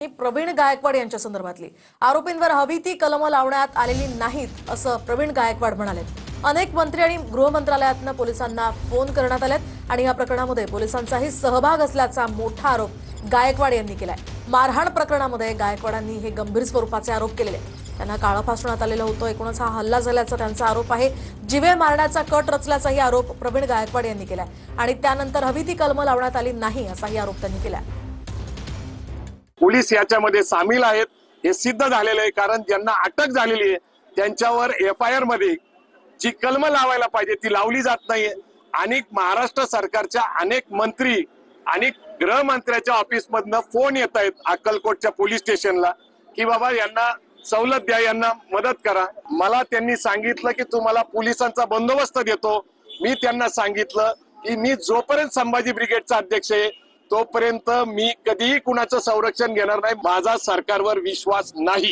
प्रवीण गायकवाड यांच्या संदर्भातली आरोपींवर हवी ती कलम लावण्यात आलेली नाहीत असं प्रवीण गायकवाड म्हणाले। अनेक मंत्री आणि गृहमंत्रालयातून पोलिसांना फोन करण्यात आलेत आणि या प्रकरणामध्ये पोलिसांचाही सहभाग असल्याचा मोठा आरोप गायकवाड यांनी केलाय। मारहाण प्रकरणामध्ये गायकवाडांनी हे गंभीर स्वरूपाचे आरोप केलेले। त्यांना काळं फासण्यात आलेलं होतं। एकूणच हा हल्ला झाल्याचा त्यांचा आरोप आहे। जीवे मारण्याचा कट रचल्याचाही आरोप प्रवीण गायकवाड यांनी केलाय आणि त्यानंतर हवी ती कलम लावण्यात आली नाही असाही आरोप त्यांनी केलाय। पोलीस याच्यामध्ये सामील आहेत हे सिद्ध झालेलं आहे, कारण ज्यांना अटक झालेली आहे त्यांच्यावर FIR मध्ये जी कलम लावायला पाहिजे ती लावली जात नाहीये। आणि महाराष्ट्र सरकारच्या अनेक मंत्री आणि गृहमंत्र्याच्या ऑफिस मधनं फोन येत आहेत अक्कलकोटच्या पोलीस स्टेशनला की बाबा यांना सवलत द्या, यांना मदत करा। मला त्यांनी सांगितलं की तुम्हाला पोलिसांचा बंदोबस्त देतो। मी त्यांना सांगितलं की मी जोपर्यंत संभाजी ब्रिगेडचा अध्यक्ष आहे तोपर्यंत मी कधीही कुणाचं संरक्षण घेणार नाही। माझा सरकारवर विश्वास नाही।